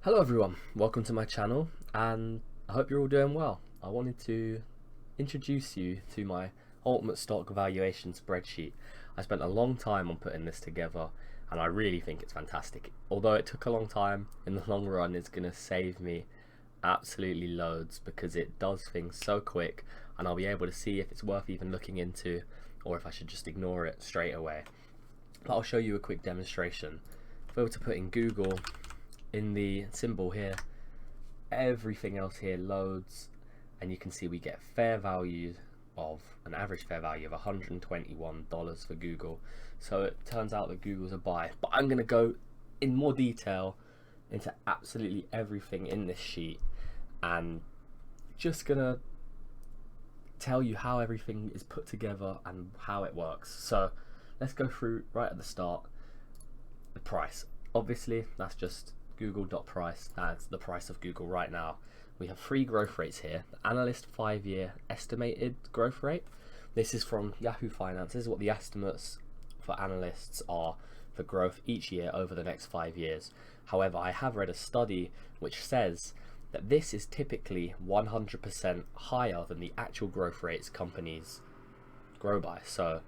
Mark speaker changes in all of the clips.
Speaker 1: Hello everyone, welcome to my channel and I hope you're all doing well. I wanted to introduce you to my ultimate stock valuation spreadsheet. I spent a long time on putting this together and I really think it's fantastic. Although it took a long time, in the long run it's going to save me absolutely loads because it does things so quick and I'll be able to see if it's worth even looking into or if I should just ignore it straight away. But I'll show you a quick demonstration. If I were to put in Google, in the symbol here, everything else here loads and you can see we get fair value of an average fair value of $121 for Google. So it turns out that Google's a buy, but I'm going to go in more detail into absolutely everything in this sheet and just gonna tell you how everything is put together and how it works. So let's go through right at the start. The price, obviously that's just Google.price. That's the price of Google right now. We have three growth rates here. The analyst 5-year estimated growth rate. This is from Yahoo Finance. This is what the estimates for analysts are for growth each year over the next 5 years. However, I have read a study which says that this is typically 100% higher than the actual growth rates companies grow by. So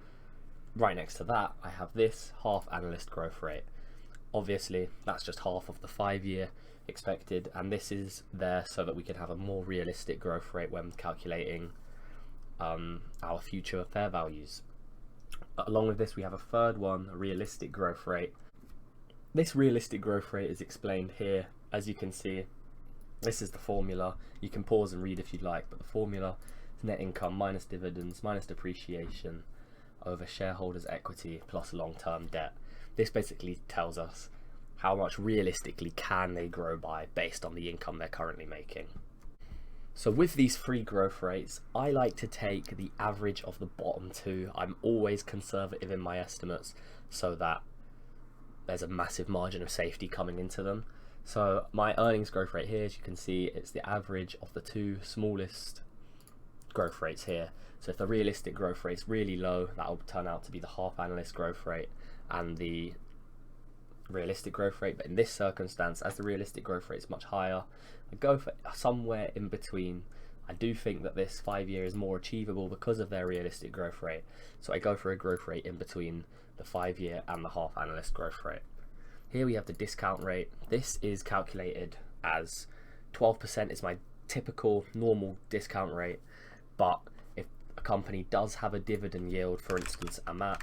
Speaker 1: right next to that, I have this half analyst growth rate. Obviously that's just half of the 5-year expected, and this is there so that we can have a more realistic growth rate when calculating our future fair values. Along with this, we have a third one, a realistic growth rate. This realistic growth rate is explained here. As you can see, this is the formula. You can pause and read if you'd like, but the formula is net income minus dividends minus depreciation over shareholders' equity plus long-term debt. This basically tells us how much realistically can they grow by based on the income they're currently making. So with these three growth rates, I like to take the average of the bottom two. I'm always conservative in my estimates so that there's a massive margin of safety coming into them. So my earnings growth rate here, as you can see, it's the average of the two smallest growth rates here. So if the realistic growth rate is really low, that'll turn out to be the half analyst growth rate and the realistic growth rate. But in this circumstance, as the realistic growth rate is much higher, I go for somewhere in between. I do think that this 5-year is more achievable because of their realistic growth rate, so I go for a growth rate in between the 5-year and the half analyst growth rate. Here we have the discount rate. This is calculated as 12% is my typical normal discount rate, but if a company does have a dividend yield, for instance, and that,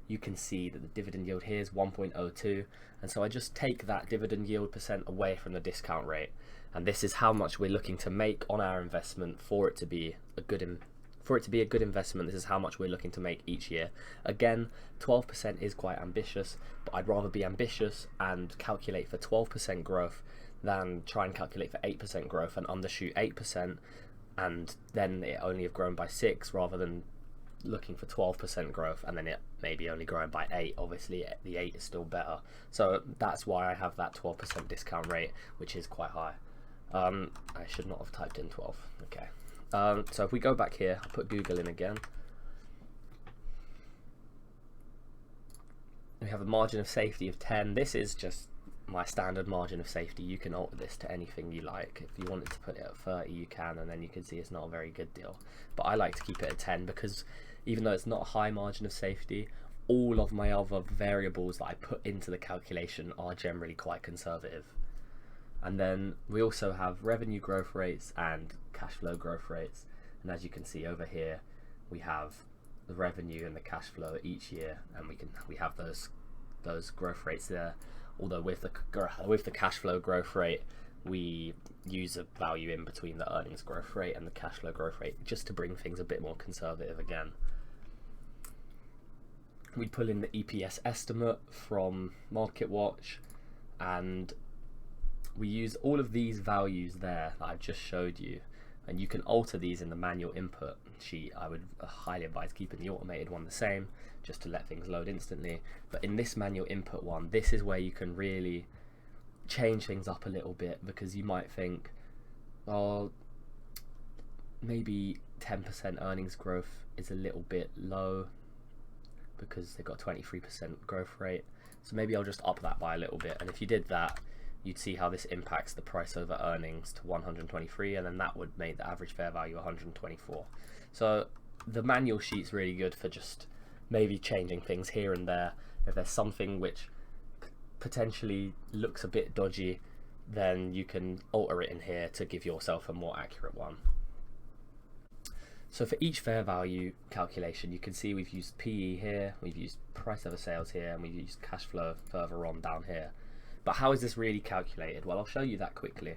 Speaker 1: you can see that the dividend yield here is 1.02, and so I just take that dividend yield percent away from the discount rate, and this is how much we're looking to make on our investment for it to be a good investment. This is how much we're looking to make each year. Again, 12% is quite ambitious, but I'd rather be ambitious and calculate for 12% growth than try and calculate for 8% growth and undershoot 8% and then it only have grown by 6, rather than looking for 12% growth and then it maybe only growing by 8. Obviously the 8 is still better, so that's why I have that 12% discount rate, which is quite high. I should not have typed in 12. Okay, so if we go back here, I'll put Google in again. We have a margin of safety of 10. This is just my standard margin of safety. You can alter this to anything you like. If you wanted to put it at 30, you can, and then you can see it's not a very good deal. But I like to keep it at 10 because even though it's not a high margin of safety, all of my other variables that I put into the calculation are generally quite conservative. And then we also have revenue growth rates and cash flow growth rates. And as you can see over here, we have the revenue and the cash flow each year, and we have those growth rates there. Although with the cash flow growth rate, we use a value in between the earnings growth rate and the cash flow growth rate just to bring things a bit more conservative again. We pull in the EPS estimate from MarketWatch, and we use all of these values there that I've just showed you, and you can alter these in the manual input sheet. I would highly advise keeping the automated one the same, just to let things load instantly. But in this manual input one, this is where you can really change things up a little bit, because you might think, oh, maybe 10% earnings growth is a little bit low because they've got 23% growth rate, so maybe I'll just up that by a little bit. And if you did that, you'd see how this impacts the price over earnings to 123, and then that would make the average fair value 124. So the manual sheet's really good for just maybe changing things here and there. If there's something which potentially looks a bit dodgy, then you can alter it in here to give yourself a more accurate one. So for each fair value calculation, you can see we've used PE here, we've used price over sales here, and we've used cash flow further on down here. But how is this really calculated? Well, I'll show you that quickly.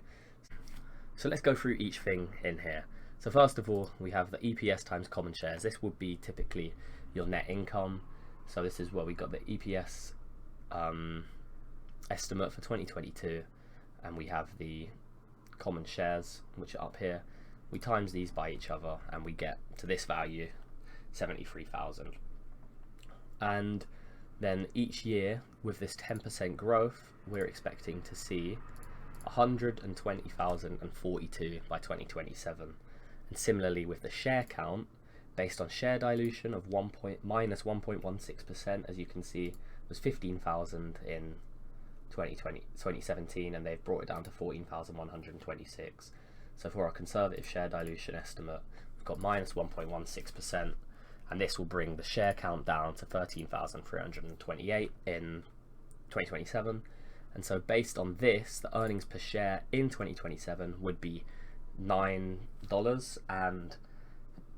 Speaker 1: So let's go through each thing in here. So first of all, we have the EPS times common shares. This would be typically your net income. So this is where we got the EPS estimate for 2022, and we have the common shares, which are up here. We times these by each other and we get to this value, 73,000. And then each year with this 10% growth, we're expecting to see 120,042 by 2027. And similarly with the share count, based on share dilution of minus 1.16%, as you can see, was 15,000 in 2017, and they've brought it down to 14,126. So for our conservative share dilution estimate, we've got minus 1.16%, and this will bring the share count down to 13,328 in 2027. And so based on this, the earnings per share in 2027 would be $9, and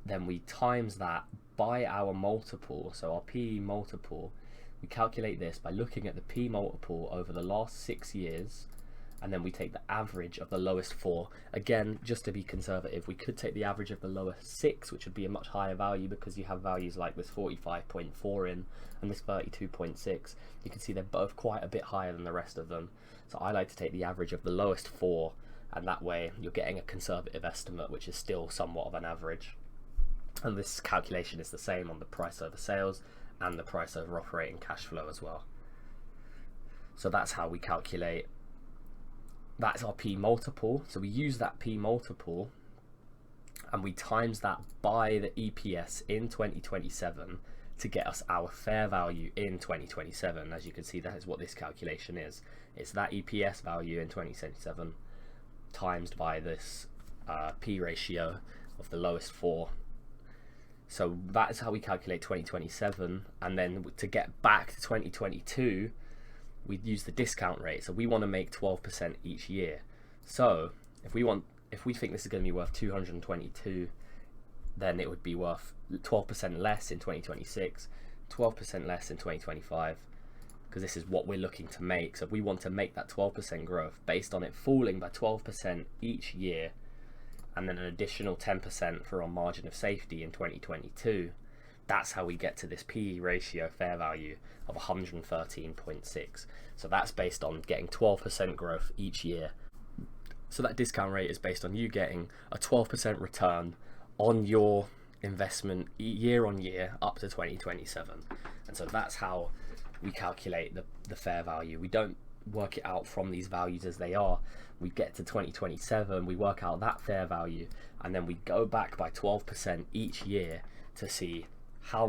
Speaker 1: then we times that by our multiple, so our PE multiple. We calculate this by looking at the P multiple over the last 6 years, and then we take the average of the lowest 4. Again, just to be conservative, we could take the average of the lowest 6, which would be a much higher value because you have values like this 45.4 in and this 32.6. You can see they're both quite a bit higher than the rest of them. So I like to take the average of the lowest 4, and that way you're getting a conservative estimate, which is still somewhat of an average. And this calculation is the same on the price over sales and the price over operating cash flow as well. So that's how we calculate. That's our P multiple. So we use that P multiple and we times that by the EPS in 2027 to get us our fair value in 2027. As you can see, that is what this calculation is. It's that EPS value in 2027 times by this P ratio of the lowest 4. So that is how we calculate 2027, and then to get back to 2022, we use the discount rate. So we want to make 12% each year. So if we think this is going to be worth 222, then it would be worth 12% less in 2026, 12% less in 2025, because this is what we're looking to make. So if we want to make that 12% growth based on it falling by 12% each year, and then an additional 10% for our margin of safety in 2022, that's how we get to this PE ratio fair value of 113.6. So that's based on getting 12% growth each year. So that discount rate is based on you getting a 12% return on your investment year on year up to 2027. And so that's how we calculate the fair value. We don't work it out from these values as they are. We get to 2027, we work out that fair value, and then we go back by 12% each year to see how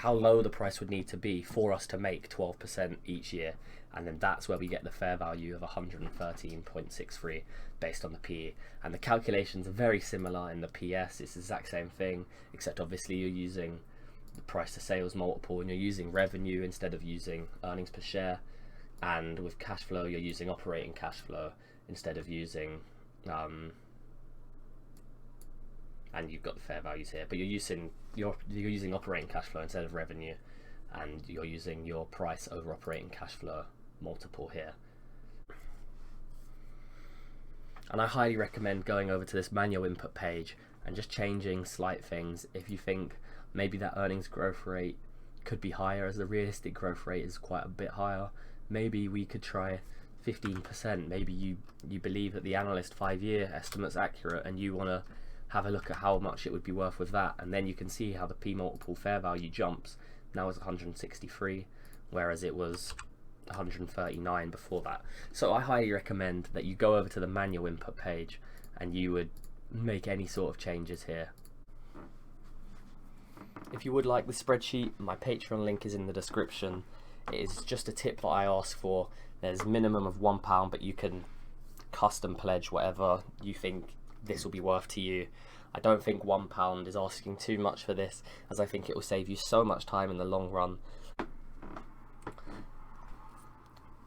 Speaker 1: low the price would need to be for us to make 12% each year, and then that's where we get the fair value of 113.63 based on the PE. And the calculations are very similar in the PS. It's the exact same thing, except obviously you're using the price to sales multiple and you're using revenue instead of using earnings per share. And with cash flow, you're using operating cash flow instead of using, and you've got the fair values here, but you're using operating cash flow instead of revenue, and you're using your price over operating cash flow multiple here. And I highly recommend going over to this manual input page and just changing slight things. If you think maybe that earnings growth rate could be higher, as the realistic growth rate is quite a bit higher, maybe we could try 15%. Maybe you believe that the analyst 5-year estimate's accurate and you want to have a look at how much it would be worth with that, and then you can see how the P multiple fair value jumps. Now it's 163, whereas it was 139 before that. So I highly recommend that you go over to the manual input page and you would make any sort of changes here. If you would like the spreadsheet, my Patreon link is in the description. It is just a tip that I ask for. There's a minimum of £1, but you can custom pledge whatever you think this will be worth to you. I don't think £1 is asking too much for this, as I think it will save you so much time in the long run.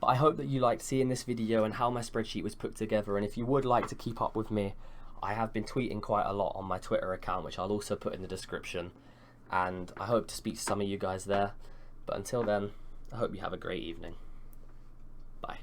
Speaker 1: But I hope that you liked seeing this video and how my spreadsheet was put together, and if you would like to keep up with me, I have been tweeting quite a lot on my Twitter account, which I'll also put in the description, and I hope to speak to some of you guys there. But until then, I hope you have a great evening. Bye.